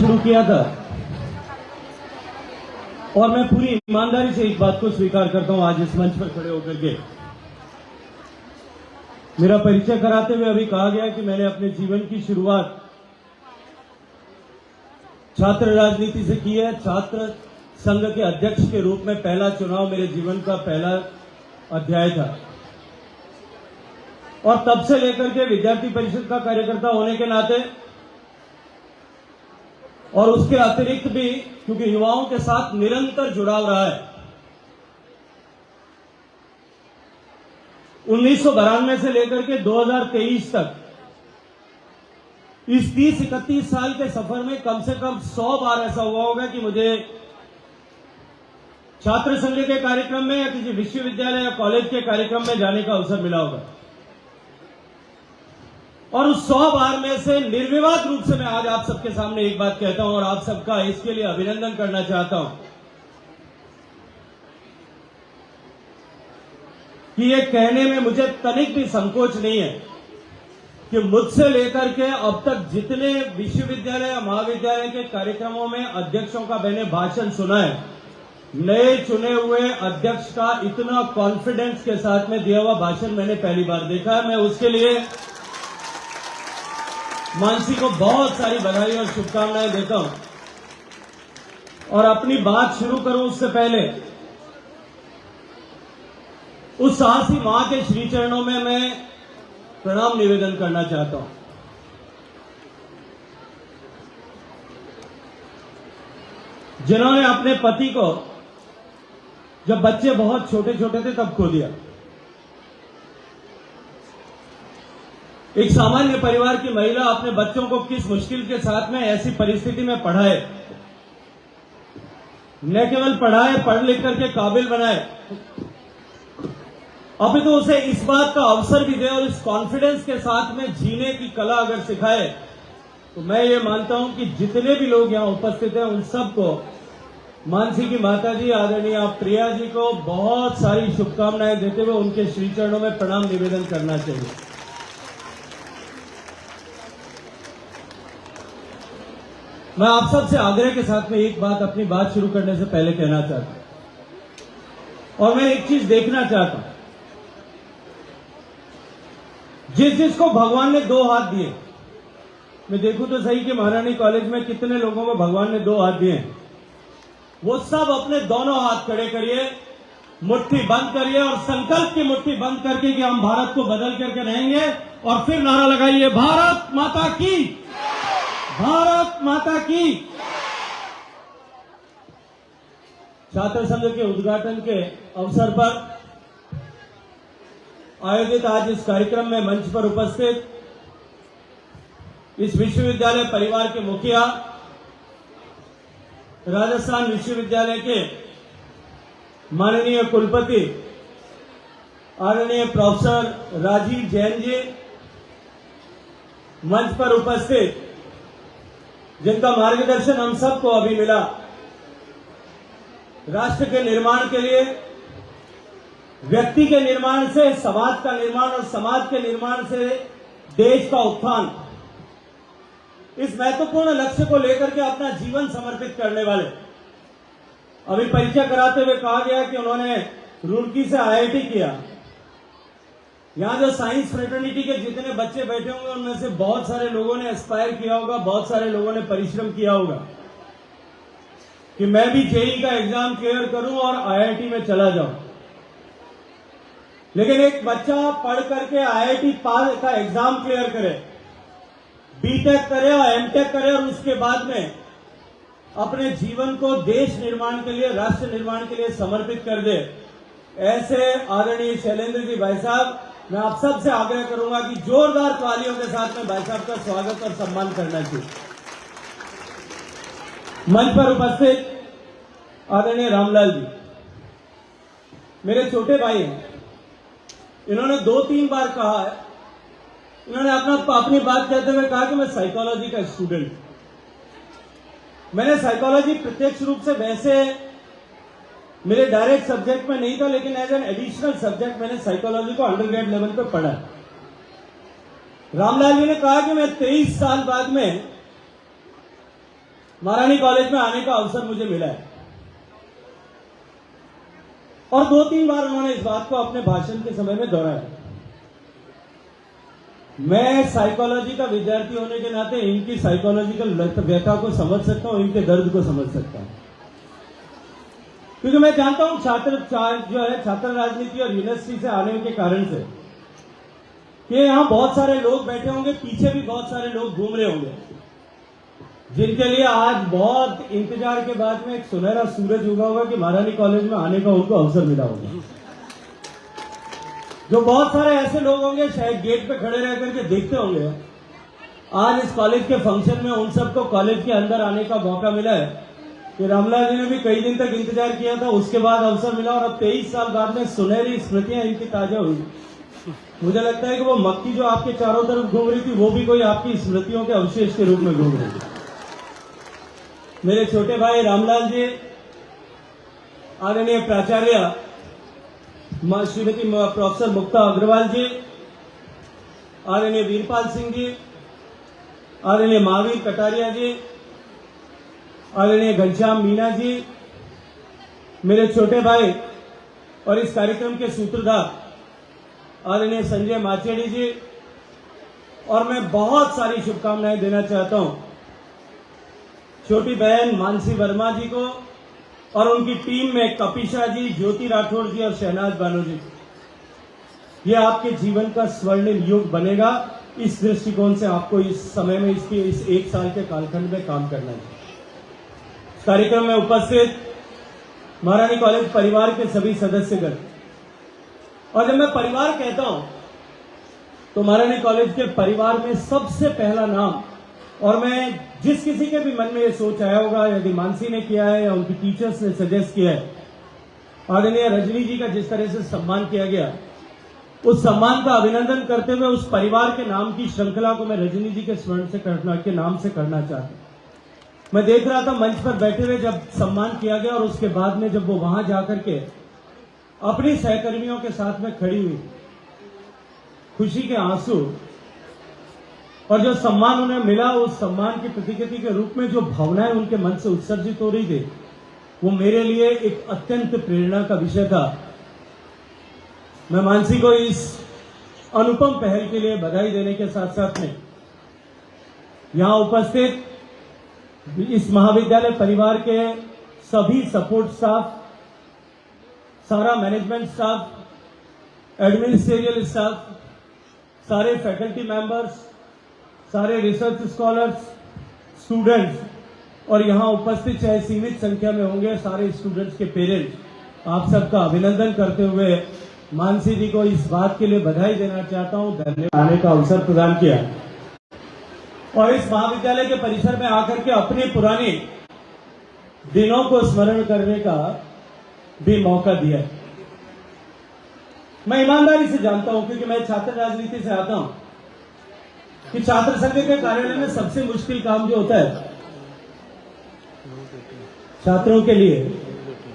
शुरू किया था और मैं पूरी ईमानदारी से इस बात को स्वीकार करता हूं आज इस मंच पर खड़े होकर के। मेरा परिचय कराते हुए अभी कहा गया कि मैंने अपने जीवन की शुरुआत छात्र राजनीति से की है। छात्र संघ के अध्यक्ष के रूप में पहला चुनाव मेरे जीवन का पहला अध्याय था और तब से लेकर के विद्यार्थी परिषद का कार्यकर्ता होने के नाते और उसके अतिरिक्त भी क्योंकि युवाओं के साथ निरंतर जुड़ाव रहा है। 1992 से लेकर के 2023 तक इस 30-31 साल के सफर में कम से कम 100 बार ऐसा हुआ होगा कि मुझे छात्र संघ के कार्यक्रम में या किसी विश्वविद्यालय या कॉलेज के कार्यक्रम में जाने का अवसर मिला होगा और उस 100 बार में से निर्विवाद रूप से मैं आज आप सबके सामने एक बात कहता हूं और आप सबका इसके लिए अभिनंदन करना चाहता हूं कि ये कहने में मुझे तनिक भी संकोच नहीं है कि मुझसे लेकर के अब तक जितने विश्वविद्यालय या महाविद्यालय के कार्यक्रमों में अध्यक्षों का मैंने भाषण सुना है, नए चुने हुए अध्यक्ष का इतना कॉन्फिडेंस के साथ में दिया हुआ भाषण मैंने पहली बार देखा है। मैं उसके लिए मानसी को बहुत सारी बधाई और शुभकामनाएं देता हूं और अपनी बात शुरू करूं उससे पहले उस साहसी मां के श्री चरणों में मैं प्रणाम निवेदन करना चाहता हूं। जिन्होंने अपने पति को जब बच्चे बहुत छोटे छोटे थे तब खो दिया। एक सामान्य परिवार की महिला अपने बच्चों को किस मुश्किल के साथ में ऐसी परिस्थिति में पढ़ाए, न केवल पढ़ाए पढ़ लिख करके काबिल बनाए, अभी तो उसे इस बात का अवसर भी दे और इस कॉन्फिडेंस के साथ में जीने की कला अगर सिखाए, तो मैं ये मानता हूं कि जितने भी लोग यहां उपस्थित हैं उन सबको मानसी की माताजी आदरणीय प्रिया जी को बहुत सारी शुभकामनाएं देते हुए उनके श्री चरणों में प्रणाम निवेदन करना चाहिए। मैं आप सबसे आग्रह के साथ में एक बात अपनी बात शुरू करने से पहले कहना चाहता हूं और मैं एक चीज देखना चाहता हूं। जिसको भगवान ने 2 हाथ दिए, मैं देखूं तो सही कि महारानी कॉलेज में कितने लोगों को भगवान ने 2 हाथ दिए, वो सब अपने दोनों हाथ खड़े करिए, मुट्ठी बंद करिए और संकल्प की मुट्ठी बंद करके कि हम भारत को बदल करके रहेंगे और फिर नारा लगाइए, भारत माता की, भारत माता की। छात्र संघ के उद्घाटन के अवसर पर आयोजित आज इस कार्यक्रम में मंच पर उपस्थित इस विश्वविद्यालय परिवार के मुखिया, राजस्थान विश्वविद्यालय के माननीय कुलपति आदरणीय प्रोफेसर राजीव जैन जी, मंच पर उपस्थित जिनका मार्गदर्शन हम सबको अभी मिला राष्ट्र के निर्माण के लिए, व्यक्ति के निर्माण से समाज का निर्माण और समाज के निर्माण से देश का उत्थान, इस महत्वपूर्ण लक्ष्य को लेकर के अपना जीवन समर्पित करने वाले, अभी परिचय कराते हुए कहा गया कि उन्होंने रुड़की से आईआईटी किया। यहां जो साइंस फ्रेटर्निटी के जितने बच्चे बैठे होंगे उनमें से बहुत सारे लोगों ने एस्पायर किया होगा, बहुत सारे लोगों ने परिश्रम किया होगा कि मैं भी जेईई का एग्जाम क्लियर करूं और आईआईटी में चला जाऊं। लेकिन एक बच्चा पढ़ करके आईआईटी पास का एग्जाम क्लियर करे, बीटेक करे और एमटेक करे और उसके बाद में अपने जीवन को देश निर्माण के लिए, राष्ट्र निर्माण के लिए समर्पित कर दे, ऐसे आदरणीय शैलेंद्र जी भाई साहब, मैं आप सबसे आग्रह करूंगा कि जोरदार तालियों के साथ में भाई साहब का स्वागत और सम्मान करना चाहिए। मंच पर उपस्थित आदरणीय रामलाल जी मेरे छोटे भाई हैं। इन्होंने 2-3 बार कहा है, इन्होंने अपनी बात कहते हुए कहा कि मैं साइकोलॉजी का स्टूडेंट। मैंने साइकोलॉजी प्रत्यक्ष रूप से वैसे मेरे डायरेक्ट सब्जेक्ट में नहीं था, लेकिन एज एन एडिशनल सब्जेक्ट मैंने साइकोलॉजी को अंडरग्रेड लेवल पे पढ़ा। रामलाल जी ने कहा कि मैं 23 साल बाद में महारानी कॉलेज में आने का अवसर मुझे मिला है और 2-3 बार उन्होंने इस बात को अपने भाषण के समय में दोहराया। मैं साइकोलॉजी का विद्यार्थी होने के नाते इनकी साइकोलॉजिकल व्यथा को समझ सकता हूं, इनके दर्द को समझ सकता हूं, क्योंकि मैं जानता हूं छात्र राजनीति और यूनिवर्सिटी से आने के कारण से कि यहां बहुत सारे लोग बैठे होंगे, पीछे भी बहुत सारे लोग घूम रहे होंगे, जिनके लिए आज बहुत इंतजार के बाद में एक सुनहरा सूरज उगा होगा कि महारानी कॉलेज में आने का उनको अवसर मिला होगा। जो बहुत सारे ऐसे लोग होंगे शायद गेट पे खड़े रह करके देखते होंगे, आज इस कॉलेज के फंक्शन में उन सबको कॉलेज के अंदर आने का मौका मिला है कि रामलाल जी ने भी कई दिन तक इंतजार किया था, उसके बाद अवसर मिला और अब 23 साल बाद में सुनहरी स्मृतियां इनकी ताजा हुई। मुझे लगता है कि वो मक्की जो आपके चारों तरफ घूम रही थी वो भी कोई आपकी स्मृतियों के अवशेष के रूप में घूम रही थी। मेरे छोटे भाई रामलाल जी, आदरणीय प्राचार्य श्रीमती प्रोफेसर मुक्ता अग्रवाल जी, आदरणीय वीरपाल सिंह जी, आदरणीय महावीर कटारिया जी, आदरणीय घनश्याम मीना जी, मेरे छोटे भाई और इस कार्यक्रम के सूत्रधार आदरणीय संजय माचेड़ी जी, और मैं बहुत सारी शुभकामनाएं देना चाहता हूं छोटी बहन मानसी वर्मा जी को और उनकी टीम में कपिशा जी, ज्योति राठौड़ जी और शहनाज बानो जी। ये आपके जीवन का स्वर्णिम युग बनेगा। इस दृष्टिकोण से आपको इस समय में इस 1 साल के कालखंड में काम करना चाहिए। इस कार्यक्रम में उपस्थित महारानी कॉलेज परिवार के सभी सदस्यगण, और जब मैं परिवार कहता हूं तो महारानी कॉलेज के परिवार में सबसे पहला नाम, और मैं जिस किसी के भी मन में ये सोच आया होगा, यदि मानसी ने किया है या उनकी टीचर्स ने सजेस्ट किया है, आदरणीय रजनी जी का जिस तरह से सम्मान किया गया, उस सम्मान का अभिनंदन करते हुए उस परिवार के नाम की श्रृंखला को मैं रजनी जी के स्वर्ण से नाम से करना चाहता हूं। मैं देख रहा था मंच पर बैठे हुए जब सम्मान किया गया और उसके बाद में जब वो वहां जाकर के अपनी सहकर्मियों के साथ में खड़ी हुई, खुशी के आंसू और जो सम्मान उन्हें मिला, उस सम्मान की प्रतिकृति के रूप में जो भावनाएं उनके मन से उत्सर्जित हो रही थी, वो मेरे लिए एक अत्यंत प्रेरणा का विषय था। मैं मानसी को इस अनुपम पहल के लिए बधाई देने के साथ साथ में यहां उपस्थित इस महाविद्यालय परिवार के सभी सपोर्ट स्टाफ, सारा मैनेजमेंट स्टाफ, एडमिनिस्ट्रेटिव स्टाफ, सारे फैकल्टी मेंबर्स, सारे रिसर्च स्कॉलर्स, स्टूडेंट्स और यहां उपस्थित चाहे सीमित संख्या में होंगे सारे स्टूडेंट्स के पेरेंट्स, आप सबका अभिनंदन करते हुए मानसी जी को इस बात के लिए बधाई देना चाहता हूं, धन्यवाद आने का अवसर प्रदान किया और इस महाविद्यालय के परिसर में आकर के अपने पुराने दिनों को स्मरण करने का भी मौका दिया। मैं ईमानदारी से जानता हूं, क्योंकि मैं छात्र राजनीति से आता हूं, कि छात्र संघ के कार्यालय में सबसे मुश्किल काम जो होता है छात्रों के लिए,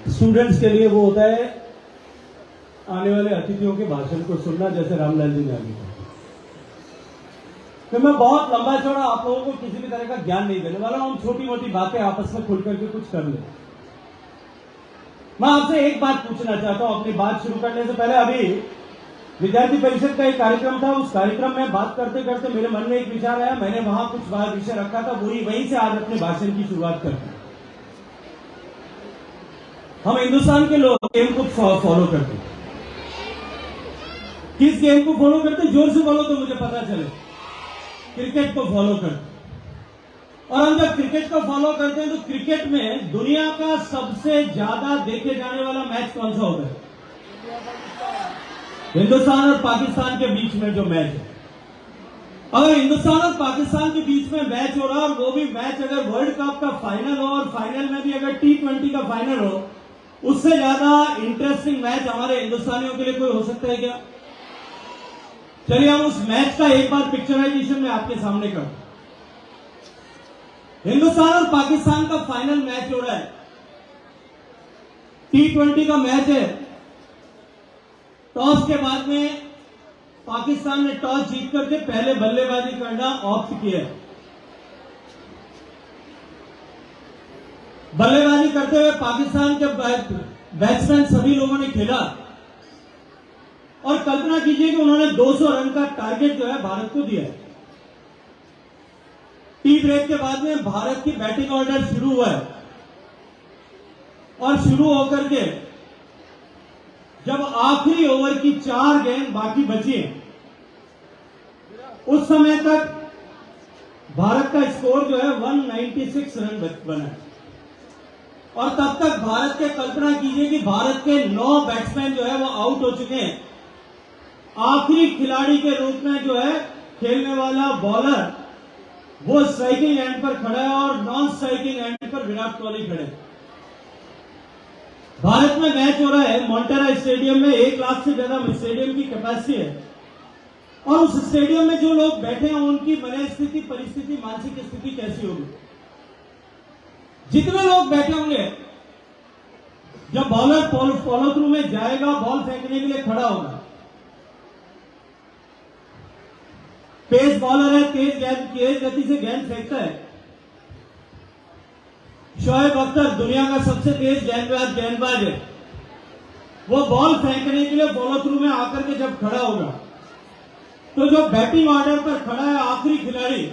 स्टूडेंट्स के लिए, वो होता है आने वाले अतिथियों के भाषण को सुनना, जैसे रामलाल जी ने अभी कहा। तो मैं बहुत लंबा चौड़ा आप लोगों को किसी भी तरह का ज्ञान नहीं देने वाला हूं, छोटी मोटी बातें आपस में खुल करके कुछ कर ले। मैं आपसे एक बात पूछना चाहता हूं अपनी बात शुरू करने से पहले। अभी विद्यार्थी परिषद का एक कार्यक्रम था, उस कार्यक्रम में बात करते करते मेरे मन में एक विचार आया, मैंने वहां कुछ विषय रखा था, वहीं से आज अपने भाषण की शुरुआत करते हैं। हम हिंदुस्तान के लोग गेम को फॉलो करते हैं। किस गेम को फॉलो करते हैं? जोर से बोलो तो मुझे पता चले। क्रिकेट को फॉलो करते। और हम जब क्रिकेट को फॉलो करते हैं तो क्रिकेट में दुनिया का सबसे ज्यादा देखे जाने वाला मैच कौन सा होता है? हिंदुस्तान और पाकिस्तान के बीच में जो मैच है। अगर हिंदुस्तान और पाकिस्तान के बीच में मैच हो रहा है और वो भी मैच अगर वर्ल्ड कप का फाइनल हो और फाइनल में भी अगर T20 का फाइनल हो, उससे ज्यादा इंटरेस्टिंग मैच हमारे हिंदुस्तानियों के लिए कोई हो सकता है क्या? चलिए हम उस मैच का एक बार पिक्चराइजेशन में आपके सामने करते। हिंदुस्तान और पाकिस्तान का फाइनल मैच हो रहा है, T20 का मैच है। टॉस के बाद में पाकिस्तान ने टॉस जीत करके पहले बल्लेबाजी करना ऑप्ट किया। बल्लेबाजी करते हुए पाकिस्तान के बैट्समैन सभी लोगों ने खेला और कल्पना कीजिए कि उन्होंने 200 रन का टारगेट जो है भारत को दिया। टी ब्रेक के बाद में भारत की बैटिंग ऑर्डर शुरू हुआ है और शुरू होकर के जब आखिरी ओवर की 4 गेंद बाकी बची उस समय तक भारत का स्कोर जो है 196 रन बना है और तब तक भारत के कल्पना कीजिए कि भारत के 9 बैट्समैन जो है वो आउट हो चुके हैं। आखिरी खिलाड़ी के रूप में जो है खेलने वाला बॉलर वो स्ट्राइकिंग एंड पर खड़ा है और नॉन स्ट्राइकिंग एंड पर विराट कोहली खड़े। भारत में मैच हो रहा है मोटेरा स्टेडियम में, 1 लाख से ज्यादा स्टेडियम की कैपेसिटी है और उस स्टेडियम में जो लोग बैठे हैं उनकी मनस्थिति, परिस्थिति, मानसिक स्थिति कैसी होगी। जितने लोग बैठे होंगे जब बॉलर फॉलो थ्रू में जाएगा, बॉल फेंकने के लिए खड़ा होगा, पेस बॉलर है, तेज गति से गेंद फेंकता है। शोएब अख्तर दुनिया का सबसे तेज गेंदबाज है। वो बॉल फेंकने के लिए फॉलो थ्रू में आकर के जब खड़ा होगा तो जो बैटिंग ऑर्डर पर खड़ा है आखिरी खिलाड़ी,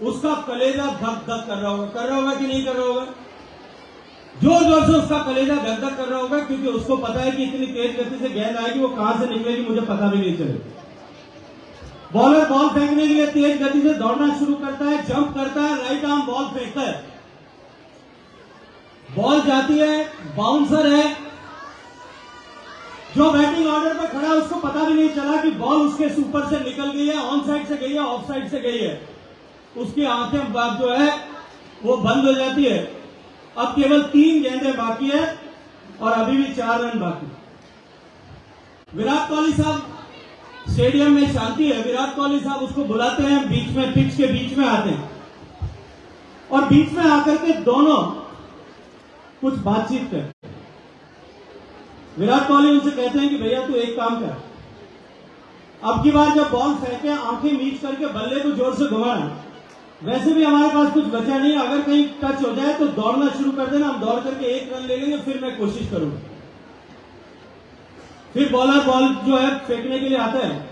उसका कलेजा धक धक कर रहा होगा कि नहीं कर रहा होगा? जोर जोर से उसका कलेजा धक धक कर रहा होगा क्योंकि उसको पता है कि इतनी तेज गति से गेंद आएगी, वो कहां से निकलेगी मुझे पता भी नहीं चलेगा। बॉलर बॉल फेंकने के लिए तेज गति से दौड़ना शुरू करता है, जंप करता है, राइट आर्म बॉल फेंकता है, बॉल जाती है, बाउंसर है। जो बैटिंग ऑर्डर पर खड़ा है उसको पता भी नहीं चला कि बॉल उसके ऊपर से निकल गई है, ऑन साइड से गई है, ऑफ साइड से गई है। उसकी आंखें जो है वो बंद हो जाती है। अब केवल 3 गेंदें बाकी है और अभी भी 4 रन बाकी। विराट कोहली साहब स्टेडियम में शांति है। विराट कोहली साहब उसको बुलाते हैं, बीच में पिच के बीच में आते हैं और बीच में आकर के दोनों कुछ बातचीत कर। विराट कोहली उनसे कहते हैं कि भैया तू एक काम कर, अब की बार जब बॉल फेंके आंखें मीच करके बल्ले को जोर से घुमाना। वैसे भी हमारे पास कुछ बचा नहीं, अगर कहीं टच हो जाए तो दौड़ना शुरू कर देना, हम दौड़ करके 1 रन ले लेंगे, फिर मैं कोशिश करूंगा। फिर बॉलर बॉल जो है फेंकने के लिए आता है।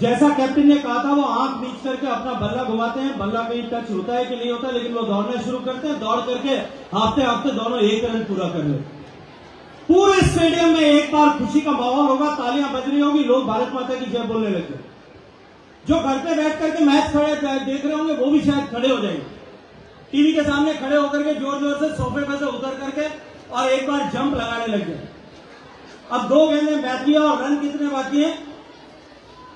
जैसा कैप्टन ने कहा था वो आंख मीच करके अपना बल्ला घुमाते हैं, बल्ला कहीं टच होता है कि नहीं होता, लेकिन वो दौड़ना शुरू करते हैं। दौड़ करके हाफते हाफते दोनों 1 रन पूरा कर लेते। पूरे स्टेडियम में एक बार खुशी का माहौल होगा, तालियां बज रही होगी, लोग भारत माता की जय बोलने लगे। जो घर पे बैठ करके मैच खड़े देख रहे होंगे वो भी शायद खड़े हो जाएंगे, टीवी के सामने खड़े होकर के जोर जोर से सोफे पे से उतर करके और एक बार जंप लगाने लग गए। अब 2 गेंदें बाकी है और रन कितने बाकी है?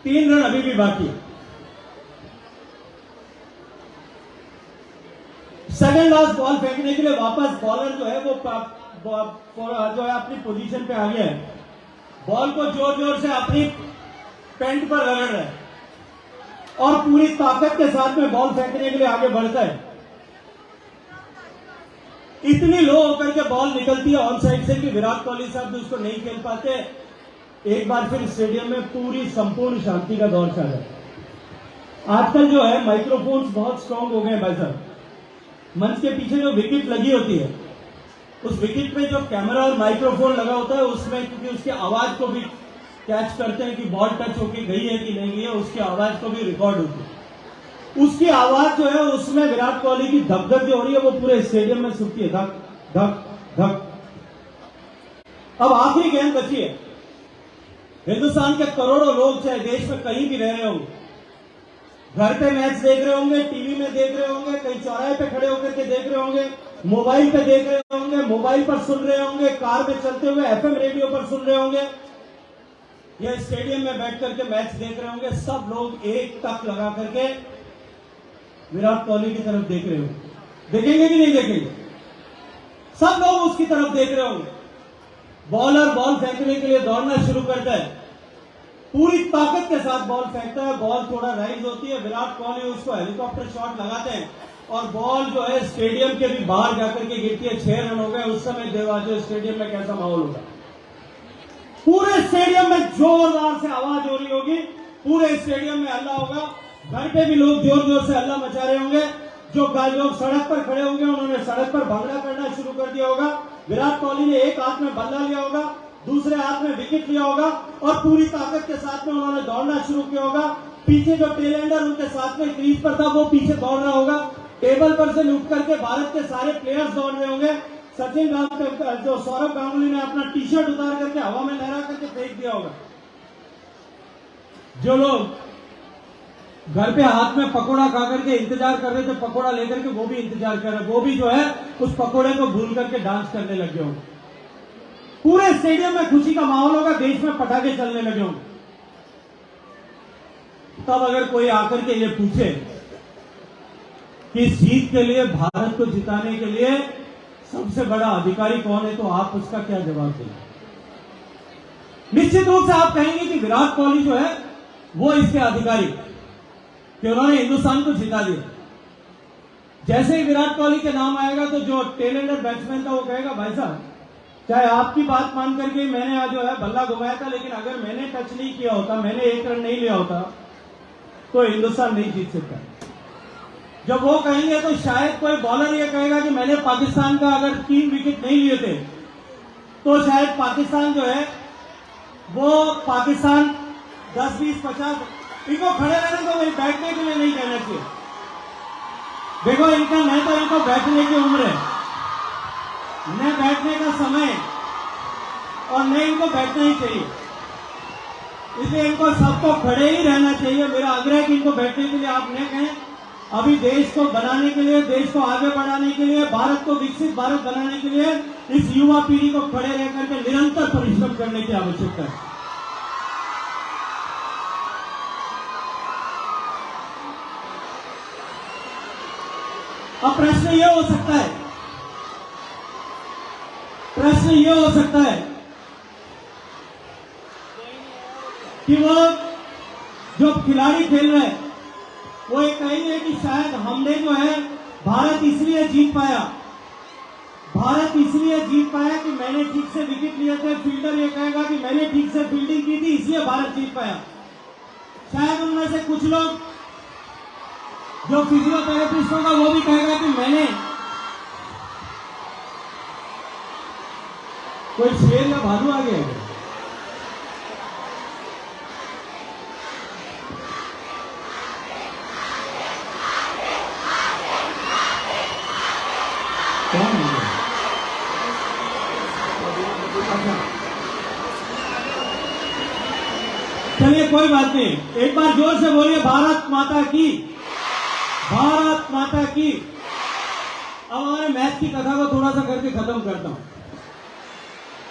3 रन अभी भी बाकी है। सेकंड लास्ट बॉल फेंकने के लिए वापस बॉलर जो है वो अपनी पोजीशन पे आ गया है। बॉल को जोर जोर से अपनी पैंट पर रगड़ रहा है और पूरी ताकत के साथ में बॉल फेंकने के लिए आगे बढ़ता है। इतनी लो होकर के बॉल निकलती है ऑन साइड से कि विराट कोहली साहब भी उसको नहीं खेल पाते। एक बार फिर स्टेडियम में पूरी संपूर्ण शांति का दौर चल रहा है। आजकल जो है माइक्रोफोन्स बहुत स्ट्रांग हो गए हैं भाई साहब। मंच के पीछे जो विकेट लगी होती है उस विकेट में जो कैमरा और माइक्रोफोन लगा होता है उसमें, क्योंकि उसकी आवाज को भी कैच करते हैं कि बॉल टच होके गई है कि नहीं गई है, उसकी आवाज को भी रिकॉर्ड होती है। उसकी आवाज जो है उसमें विराट कोहली की धक-धक जो हो रही है वो पूरे स्टेडियम में सुनती है, धक धक धक। अब आखिरी गेंद बची है। हिंदुस्तान के करोड़ों लोग चाहे देश में कहीं भी रह रहे होंगे, घर पे मैच देख रहे होंगे, टीवी में देख रहे होंगे, कहीं चौराहे पे खड़े होकर के देख रहे होंगे, मोबाइल पे देख रहे होंगे, मोबाइल पर सुन रहे होंगे, कार में चलते हुए एफएम रेडियो पर सुन रहे होंगे, या स्टेडियम में बैठ करके मैच देख रहे होंगे। सब लोग एक टक लगा करके विराट कोहली की तरफ देख रहे होंगे। देखेंगे कि नहीं देखेंगे? सब लोग उसकी तरफ देख रहे होंगे। बॉलर बॉल फेंकने के लिए दौड़ना शुरू करता है, पूरी ताकत के साथ बॉल फेंकता है, बॉल थोड़ा राइज होती है, विराट कोहली उसको हेलीकॉप्टर शॉट लगाते हैं और बॉल जो है स्टेडियम के भी बाहर जाकर के गिरती है। 6 रन हो गए। उस समय देवाजो स्टेडियम में कैसा माहौल होगा? पूरे स्टेडियम में जोरदार से आवाज हो रही होगी, पूरे स्टेडियम में हल्ला होगा, घर पे भी लोग जोर जोर से हल्ला मचा रहे होंगे। लोग सड़क पर खड़े होंगे उन्होंने सड़क पर भंगड़ा करना शुरू कर दिया होगा। विराट कोहली ने एक हाथ में बल्ला लिया होगा, दूसरे हाथ में विकेट लिया होगा और पूरी ताकत के साथ में उन्होंने दौड़ना शुरू किया होगा। पीछे जो टेलेंडर उनके साथ में क्रीज पर था वो पीछे दौड़ रहा होगा। टेबल पर से लुट करके भारत के सारे प्लेयर्स दौड़ रहे होंगे। सचिन जो सौरभ गांगुली ने अपना टी शर्ट उतार करके हवा में लहरा करके फेंक दिया होगा। जो लोग घर पे हाथ में पकोड़ा खा करके इंतजार कर रहे थे पकोड़ा लेकर के, वो भी इंतजार कर रहे, वो भी जो है उस पकोड़े को भूल करके डांस करने लगे होंगे। पूरे स्टेडियम में खुशी का माहौल होगा, देश में पटाखे चलने लगे होंगे। तब अगर कोई आकर के ये पूछे कि इस जीत के लिए, भारत को जिताने के लिए सबसे बड़ा अधिकारी कौन है, तो आप उसका क्या जवाब देंगे? निश्चित रूप से आप कहेंगे कि विराट कोहली जो है वो इसके अधिकारी, कि उन्होंने हिंदुस्तान को जिता दिया। जैसे ही विराट कोहली के नाम आएगा तो जो टेलेंडर बैट्समैन था वो कहेगा भाई साहब, चाहे आपकी बात मान करके मैंने आज जो है बल्ला घुमाया था, लेकिन अगर मैंने टच नहीं किया होता, मैंने एक रन नहीं लिया होता, तो हिंदुस्तान नहीं जीत सकता। जब वो कहेंगे तो शायद कोई बॉलर ये कहेगा कि मैंने पाकिस्तान का अगर 3 विकेट नहीं लिए थे, तो शायद पाकिस्तान जो है वो पाकिस्तान 10, 20, 50, इनको खड़े रहने को भाई, बैठने के लिए नहीं कहना चाहिए। देखो इनका नहीं तो इनको बैठने की उम्र है, न बैठने का समय और न इनको बैठना ही चाहिए, इसलिए इनको सबको खड़े ही रहना चाहिए। मेरा आग्रह है कि इनको बैठने के लिए आप न कहें। अभी देश को बनाने के लिए, देश को आगे बढ़ाने के लिए, भारत को विकसित भारत बनाने के लिए इस युवा पीढ़ी को खड़े रह करके निरंतर परिश्रम करने की आवश्यकता है। अब प्रश्न ये हो सकता है, कि वो जो खिलाड़ी खेल रहे हैं वो ये कहेंगे कि शायद हमने जो है भारत इसलिए जीत पाया कि मैंने ठीक से विकेट लिए थे। फील्डर ये कहेगा कि मैंने ठीक से फील्डिंग की थी इसलिए भारत जीत पाया। शायद उनमें से कुछ लोग जो फिजियोथेरेपिस्ट होगा वो भी कहेगा कि मैंने, कोई शेर या भालू आ गया है? चलिए कोई बात नहीं, एक बार जोर से बोलिए भारत माता की, भारत माता की। अब हमारे मैच की कथा को थोड़ा सा करके खत्म करता हूं।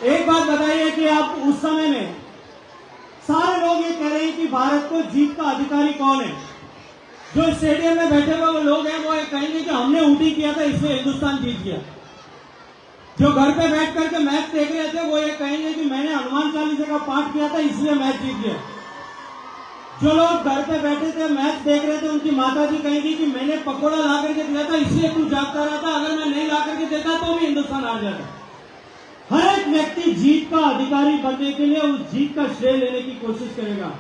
एक बात बताइए कि आप उस समय में सारे लोग ये कह रहे हैं कि भारत को जीत का अधिकारी कौन है। जो स्टेडियम में बैठे हुए वो लोग हैं वो ये कहेंगे कि हमने ऊटी किया था इसलिए हिंदुस्तान जीत गया। जो घर पे बैठ करके मैच देख रहे थे वो ये कहेंगे कि मैंने हनुमान चालीसा का पाठ किया था इसलिए मैच जीत गया। जो लोग घर पे बैठे थे मैच देख रहे थे उनकी माता जी कहेंगी कि मैंने पकौड़ा ला करके दिया था इसलिए तू जागता रहा था, अगर मैं नहीं ला करके देता तो भी हिंदुस्तान हार जाता। हर एक व्यक्ति जीत का अधिकारी बनने के लिए उस जीत का श्रेय लेने की कोशिश करेगा।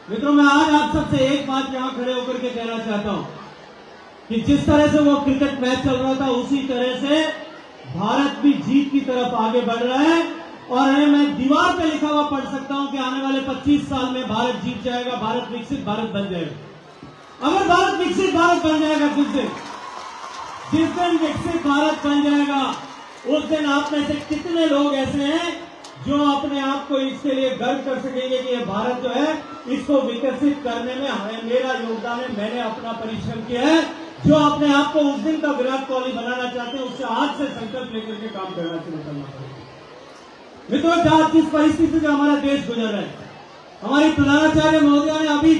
मित्रों, मैं आज आप सबसे एक बात यहां खड़े होकर के कहना चाहता हूं कि जिस तरह से वो क्रिकेट मैच चल रहा था उसी तरह से भारत भी जीत की तरफ आगे बढ़ रहा है। और मैं दीवार पे लिखा हुआ पढ़ सकता हूं कि आने वाले 25 साल में भारत जीत जाएगा, भारत विकसित भारत बन जाएगा। अगर भारत विकसित भारत बन जाएगा, जिस दिन विकसित भारत बन जाएगा उस दिन आप में से कितने लोग ऐसे हैं जो अपने आप को इसके लिए गर्व कर सकेंगे कि ये भारत जो है इसको विकसित करने में मेरा योगदान है, मैंने अपना परिश्रम किया है। जो अपने आप को उस दिन का विराट कोहली बनाना चाहते हैं उससे आज से संकल्प लेकर के काम करना शुरू करना पड़ेगा। मित्रों, जिस परिस्थिति से हमारा देश गुजर रहा है, हमारी प्रधानाचार्य महोदया ने अभी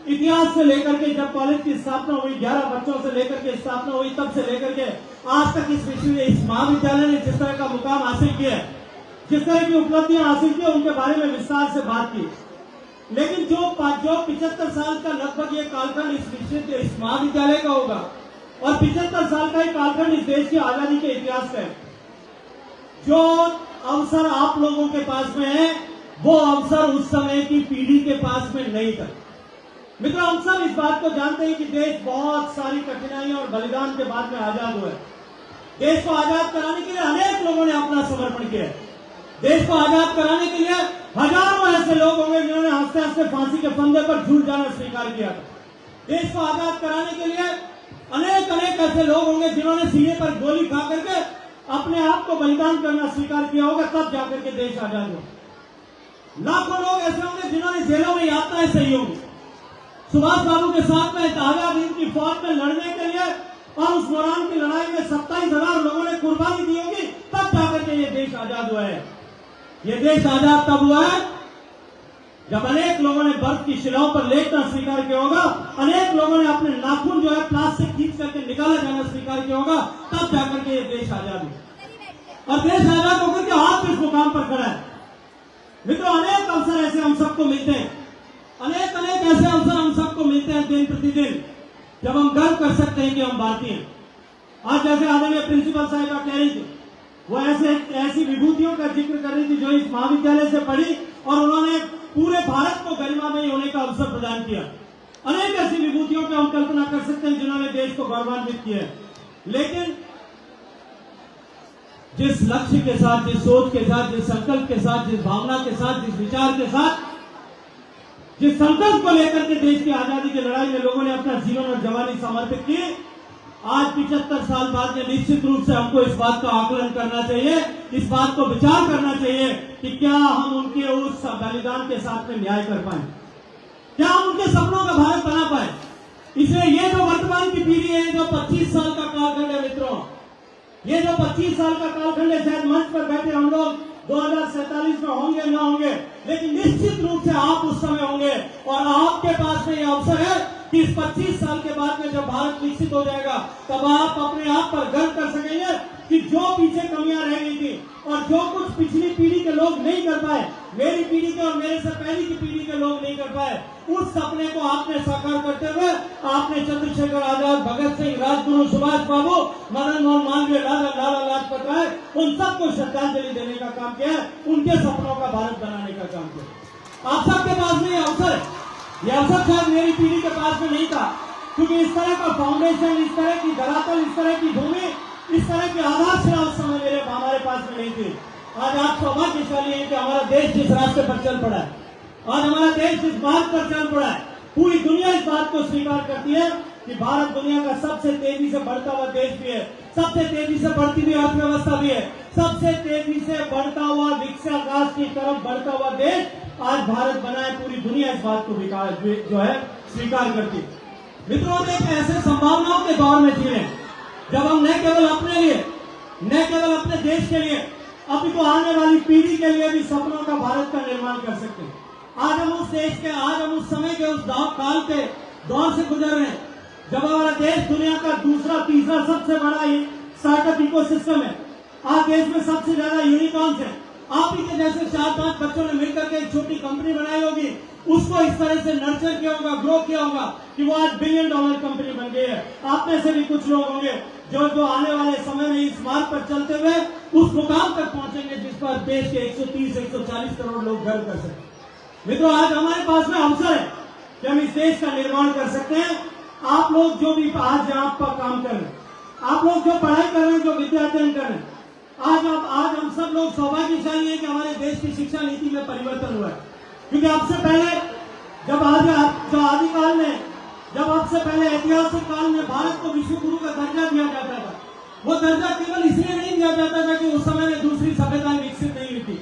इतिहास से लेकर के जब कॉलेज की स्थापना हुई, 11 बच्चों से लेकर के स्थापना हुई, तब से लेकर के आज तक इस महाविद्यालय ने जिस तरह का मुकाम हासिल किया, जिस तरह की उपलब्धियां हासिल की, उनके बारे में विस्तार से बात की। लेकिन जो 75 साल का लगभग ये कालखंड इस महाविद्यालय का होगा और 75 साल का ही कालखंड इस देश की आजादी के इतिहास का है। जो अवसर आप लोगों के पास में है वो अवसर उस समय की पीढ़ी के पास में नहीं था। मित्रों, हम सब इस बात को जानते हैं कि देश बहुत सारी कठिनाइयों और बलिदान के बाद में आजाद हुआ है। देश को आजाद कराने के लिए अनेक लोगों ने अपना समर्पण किया है। देश को आजाद कराने के लिए हजारों ऐसे लोग होंगे जिन्होंने हंसते हंसते फांसी के फंदे पर झूठ जाना स्वीकार किया था। देश को आजाद कराने के लिए अनेक ऐसे लोग होंगे जिन्होंने सीने पर गोली खा करके अपने आप को बलिदान करना स्वीकार किया होगा, तब जाकर के देश आजाद हुआ। लाखों लोग ऐसे होंगे जिन्होंने जेलों में यातनाएं सही होंगी। सुभाष बाबू के साथ में आजाद हिंद की फौज में लड़ने के लिए और उस दौरान की लड़ाई में 27,000 लोगों ने कुर्बानी दी होगी, तब जाकर के ये देश आजाद हुआ है। ये देश आजाद तब हुआ है जब अनेक लोगों ने बर्फ की शिलाओं पर लेटना स्वीकार किया होगा, अनेक लोगों ने अपने नाखून जो है प्लास्टिक खींच करके निकाला जाना स्वीकार किया होगा, तब जाकर के ये देश आजाद हुआ। और देश आजाद होकर के आज इस मुकाम पर खड़ा है। मित्रों, अनेक अवसर ऐसे हम सबको मिलते हैं, अनेक ऐसे अवसर हम सबको मिलते हैं दिन प्रतिदिन, जब हम गर्व कर सकते हैं कि हम भारतीय हैं। आज जैसे आदरणीय प्रिंसिपल साहिबा कह रही थी, वो ऐसी विभूतियों का जिक्र कर रही थी जो इस महाविद्यालय से पढ़ी और उन्होंने पूरे भारत को गरिमामय होने का अवसर प्रदान किया। अनेक ऐसी विभूतियों की हम कल्पना कर सकते हैं जिन्होंने देश को गौरवान्वित किया है। लेकिन जिस लक्ष्य के साथ, जिस सोच के साथ, जिस संकल्प के साथ, जिस भावना के साथ, जिस विचार के साथ, जिस संकल्प को लेकर के देश की आजादी की लड़ाई में लोगों ने अपना जीवन और जवानी समर्पित की, आज 75 साल बाद में निश्चित रूप से हमको इस बात का आकलन करना चाहिए, इस बात को विचार करना चाहिए कि क्या हम उनके उस बलिदान के साथ में न्याय कर पाए, क्या हम उनके सपनों का भारत बना पाए। इसलिए ये जो वर्तमान की पीढ़ी है, जो 25 साल का कालखंड है मित्रों, ये जो 25 साल का कालखंड है, शायद मंच पर बैठे हम लोग 2047 में होंगे ना होंगे, लेकिन निश्चित रूप से आप उस समय होंगे और आपके पास में यह अवसर है कि इस 25 साल के बाद में जब भारत विकसित हो जाएगा, तब आप अपने आप पर गर्व कर सकेंगे कि जो पीछे कमियां रह गई थी और जो कुछ पिछली पीढ़ी के लोग नहीं कर पाए, मेरी पीढ़ी के और मेरे से पहले की पीढ़ी के लोग नहीं कर पाए, उस सपने को आपने साकार करते हुए आपने चंद्रशेखर आजाद, भगत सिंह, राजगुरु, सुभाष बाबू, मदन मोहन मालवीय, लाला लाजपत राय, उन सबको श्रद्धांजलि देने का काम किया है, उनके सपनों का भारत बनाने का काम किया। आप सबके पास में यह अवसर है। यह अवसर शायद मेरी पीढ़ी के पास में नहीं था, क्योंकि इस तरह का फाउंडेशन, इस तरह की धरातल, इस तरह की भूमि, इस तरह की आधारशिला उस समय हमारे पास में नहीं थी। आज आप सौभाग्यशाली हैं कि हमारा देश जिस रास्ते पर चल पड़ा है, आज हमारा देश जिस मार्ग पर चल पड़ा है, पूरी दुनिया इस बात को स्वीकार करती है कि भारत दुनिया का सबसे तेजी से बढ़ता हुआ देश भी है, सबसे तेजी से बढ़ती हुई अर्थव्यवस्था भी है, सबसे तेजी से बढ़ता हुआ विकसित राष्ट्र की तरफ बढ़ता हुआ देश आज भारत बना है। पूरी दुनिया इस बात को जो है स्वीकार करती है। मित्रों, हम एक ऐसे संभावनाओं के दौर में जी रहे हैं जब हम न केवल अपने लिए, न केवल अपने देश के लिए, अपितु आने वाली पीढ़ी के लिए भी सपनों का भारत का निर्माण कर सकते हैं। आज हम उस देश के, आज हम उस समय के, उस काल के दौर से गुजर रहे हैं जब हमारा देश दुनिया का दूसरा तीसरा सबसे बड़ा स्टार्टअप इकोसिस्टम है। आज देश में सबसे ज्यादा यूनिकॉर्न्स हैं। आप ही के जैसे 4-5 बच्चों ने मिलकर के एक छोटी कंपनी बनाई होगी, उसको इस तरह से नर्चर किया होगा, ग्रो किया होगा कि वो आज $1 बिलियन कंपनी बन गई है। आप में से भी कुछ लोग होंगे जो आने वाले समय में इस मार्ग पर चलते हुए उस मुकाम तक पहुंचेंगे जिस पर देश के 130-140 करोड़ लोग गर्व कर सकते। मित्रों, आज हमारे पास में अवसर है कि हम इस देश का निर्माण कर सकते हैं। आप लोग जो भी आज जहां पर काम कर रहे हैं, आप लोग जो पढ़ाई कर रहे हैं, जो विद्या अध्ययन कर रहे हैं, आज हम सब लोग सौभाग्यशाली हैं कि हमारे देश की शिक्षा नीति में परिवर्तन हुआ है। क्योंकि आपसे पहले जब आदिकाल में, जब आपसे पहले ऐतिहासिक काल में भारत को विश्व गुरु का दर्जा दिया जाता था, वो दर्जा केवल इसलिए नहीं दिया जाता था कि उस समय में दूसरी सभ्यताएं विकसित नहीं हुई थी।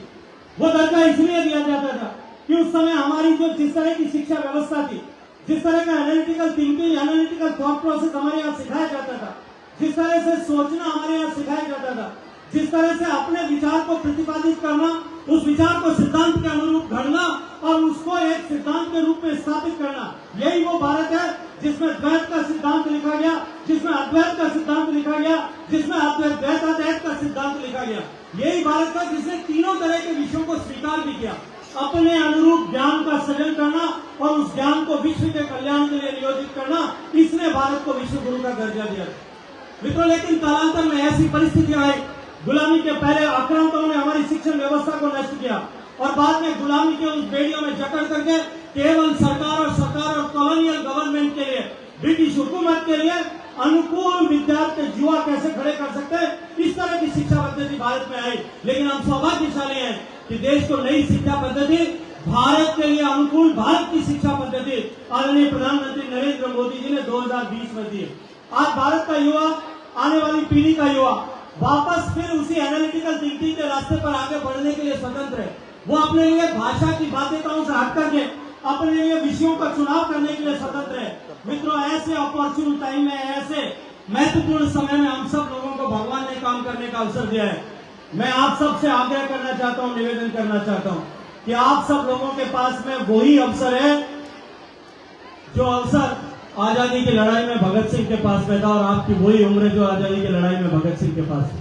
वो दर्जा इसलिए दिया जाता था कि उस समय हमारी जो जिस तरह की शिक्षा व्यवस्था थी, जिस तरह का analytical thinking, analytical thought process हमारे यहाँ सिखाया जाता था, जिस तरह से सोचना हमारे यहाँ सिखाया जाता था, जिस तरह से अपने विचार को प्रतिपादित करना, उस विचार को सिद्धांत के अनुरूप घड़ना और उसको एक सिद्धांत के रूप में स्थापित करना, यही वो भारत है जिसमें द्वैत का सिद्धांत लिखा गया, जिसमें अद्वैत का सिद्धांत लिखा गया, जिसमें द्वैताद्वैत का सिद्धांत लिखा गया। यही भारत था जिसने तीनों तरह के विषयों को स्वीकार भी किया। अपने अनुरूप ज्ञान का सृजन करना और उस ज्ञान को विश्व के कल्याण के लिए नियोजित करना, इसने भारत को विश्व गुरु का दर्जा दिया। मित्रों, लेकिन कालांतर में ऐसी परिस्थितियां आई, गुलामी के पहले आक्रांतों ने हमारी शिक्षण व्यवस्था को नष्ट किया और बाद में गुलामी के उस बेड़ियों में जकड़ करके केवल सरकार और कॉलोनियल गवर्नमेंट के लिए, ब्रिटिश हुकूमत के लिए अनुकूल विद्यार्थी युवा कैसे खड़े कर सकते हैं, इस तरह की शिक्षा पद्धति भारत में आई। लेकिन हम सौभाग्यशाली हैं कि देश को नई शिक्षा पद्धति, भारत के लिए अनुकूल भारत की शिक्षा पद्धति आदरणीय प्रधानमंत्री नरेंद्र मोदी जी ने 2020 में दी। आज भारत का युवा, आने वाली पीढ़ी का युवा वापस फिर उसी एनालिटिकल थिंकिंग के रास्ते पर आगे बढ़ने के लिए स्वतंत्र है। वो अपने लिए भाषा की बाध्यताओं से हट करके अपने लिए विषयों का चुनाव करने के लिए स्वतंत्र है। मित्रों, ऐसे अपॉर्चुन टाइम में, ऐसे महत्वपूर्ण समय में हम सब लोगों को भगवान ने काम करने का अवसर दिया है। मैं आप सबसे आग्रह करना चाहता हूं, निवेदन करना चाहता हूं कि आप सब लोगों के पास में वही अवसर है जो अवसर आजादी की लड़ाई में भगत सिंह के पास में था, और आपकी वही उम्र जो आजादी की लड़ाई में भगत सिंह के पास थी।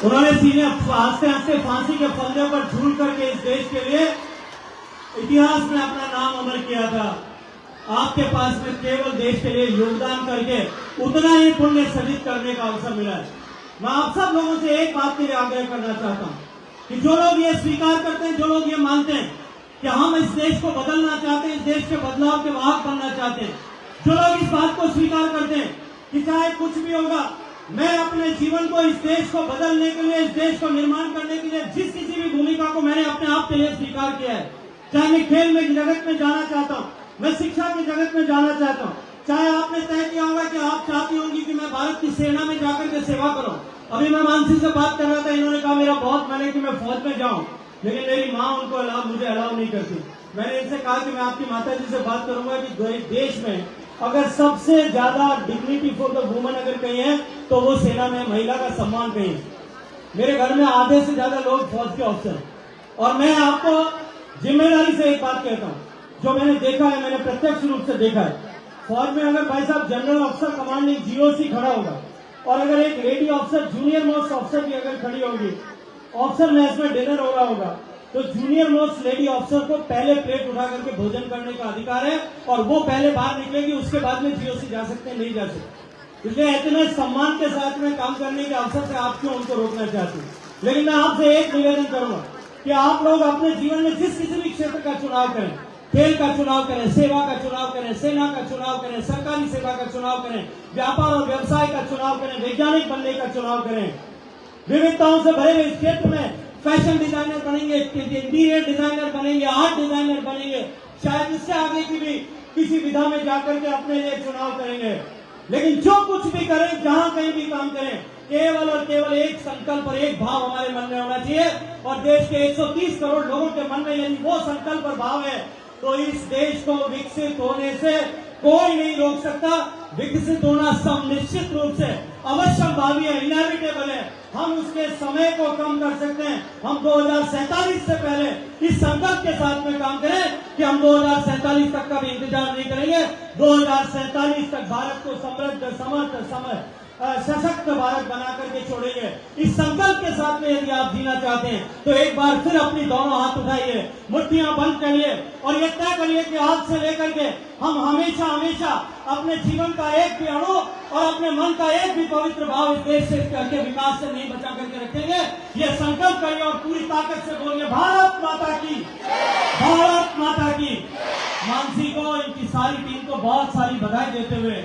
उन्होंने सीने हंसते हंसते फांसी के फंदे पर झूल करके इस देश के लिए इतिहास में अपना नाम अमर किया था। आपके पास में केवल देश के लिए योगदान करके उतना ही पुण्य सर्जित करने का अवसर मिला है। मैं आप सब लोगों से एक बात के लिए आग्रह करना चाहता हूं कि जो लोग ये स्वीकार करते हैं, जो लोग ये मानते हैं कि हम इस देश को बदलना चाहते हैं, इस देश के बदलाव के वाहक बनना चाहते हैं, जो लोग इस बात को स्वीकार करते हैं कि चाहे कुछ भी होगा, मैं अपने जीवन को इस देश को बदलने के लिए, इस देश को निर्माण करने के लिए जिस किसी भी भूमिका को मैंने अपने आप के लिए स्वीकार किया है, चाहे मैं खेल में जगत में जाना चाहता हूँ, मैं शिक्षा के जगत में जाना चाहता हूँ, चाहे आपने तय किया होगा कि आप चाहती होंगी कि मैं भारत की सेना में जाकर के सेवा करूं। अभी मैं मानसी से बात कर रहा था, इन्होंने कहा मेरा बहुत मन है कि मैं फौज में जाऊं, लेकिन मेरी माँ उनको मुझे अलाउ नहीं करती। मैंने इनसे कहा कि मैं आपकी माता जी से बात करूंगा कि देश में अगर सबसे ज्यादा डिग्निटी फॉर द वुमन अगर कहीं है तो वो सेना में महिला का सम्मान कहीं है। मेरे घर में आधे से ज्यादा लोग फौज के अफसर, और मैं आपको जिम्मेदारी से एक बात कहता हूं, जो मैंने देखा है, मैंने प्रत्यक्ष रूप से देखा है। फौज में अगर भाई साहब जनरल अफसर कमांडिंग जीओसी खड़ा होगा, और अगर एक लेडी अफसर, जूनियर मोस्ट अफसर भी अगर खड़ी होगी, अफसर मैच में डिनर हो रहा होगा, तो जूनियर मोस्ट लेडी अफसर को पहले प्लेट उठा करके भोजन करने का अधिकार है, और वो पहले बाहर निकलेगी, उसके बाद में जीओसी जा सकते हैं, नहीं जा सकते। इसलिए इतने सम्मान के साथ में काम करने के अवसर से आप क्यों उनको रोकना चाहते हैं। लेकिन मैं आपसे एक निवेदन करूंगा कि आप लोग अपने जीवन में जिस किसी भी क्षेत्र का चुनाव करें, खेल का चुनाव करें, सेवा का चुनाव करें, सेना का चुनाव करें, सरकारी सेवा का चुनाव करें, व्यापार और व्यवसाय का चुनाव करें, वैज्ञानिक बनने का चुनाव करें, विविधताओं से भरे हुए इस क्षेत्र में फैशन डिजाइनर बनेंगे, इंटीरियर डिजाइनर बनेंगे, आर्ट डिजाइनर बनेंगे, शायद इससे आगे की भी किसी विधा में जाकर के अपने लिए चुनाव करेंगे। लेकिन जो कुछ भी करें, जहां कहीं भी काम करें, केवल और केवल एक संकल्प और एक भाव हमारे मन में होना चाहिए, और देश के 130 करोड़ लोगों के मन में यदि वो संकल्प और भाव है तो इस देश को विकसित होने से कोई नहीं रोक सकता। विकसित होना निश्चित रूप से अवश्यंभावी है, इनएविटेबल है। हम उसके समय को कम कर सकते हैं। हम 2047 से पहले इस संकल्प के साथ में काम करें कि हम 2047 तक का भी इंतजार नहीं करेंगे। 2047 तक भारत को समृद्ध, समर्थ, सशक्त भारत बना करके छोड़ेंगे। इस संकल्प के साथ में यदि आप जीना चाहते हैं तो एक बार फिर अपनी दोनों हाथ उठाइए, मुट्ठियां बंद करिए, और ये तय करिए कि आज से लेकर के हम हमेशा हमेशा अपने जीवन का एक भी अणु और अपने मन का एक भी पवित्र भाव इस देश के विकास से नहीं बचा करके रखेंगे। ये संकल्प करिए और पूरी ताकत से बोलिए, भारत माता की, भारत माता की। मानसी को, इनकी सारी टीम को बहुत सारी बधाई देते हुए,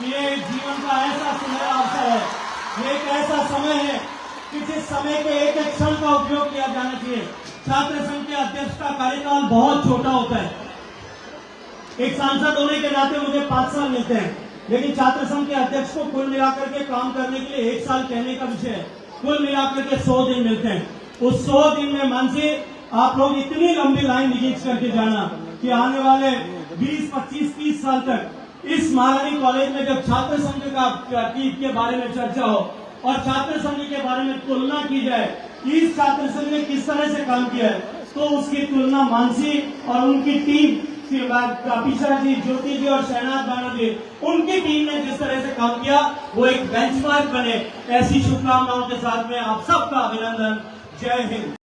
ये जीवन का ऐसा सुनहरा अवसर है, ये एक ऐसा समय है कि जिस समय के एक एक क्षण का उपयोग किया जाना चाहिए। छात्र संघ के अध्यक्ष का कार्यकाल बहुत छोटा होता है। एक सांसद होने के नाते मुझे 5 साल मिलते हैं, लेकिन छात्र संघ के अध्यक्ष को कुल मिलाकर के काम करने के लिए 1 साल कहने का विषय है। कुल मिलाकर के 100 दिन मिलते हैं। उस 100 दिन में मानसी आप लोग इतनी लंबी लाइन खींच करके जाना कि आने वाले 20, 25, 30 साल तक इस महारानी कॉलेज में जब छात्र संघ के बारे में चर्चा हो और छात्र संघ के बारे में तुलना की जाए, इस छात्र संघ ने किस तरह से काम किया है, तो उसकी तुलना मानसी और उनकी टीम, कपिशा जी, ज्योति जी और शहनाज बानो जी, उनकी टीम ने जिस तरह से काम किया वो एक बेंचमार्क बने। ऐसी शुभकामनाओं के साथ में आप सबका अभिनंदन। जय हिंद।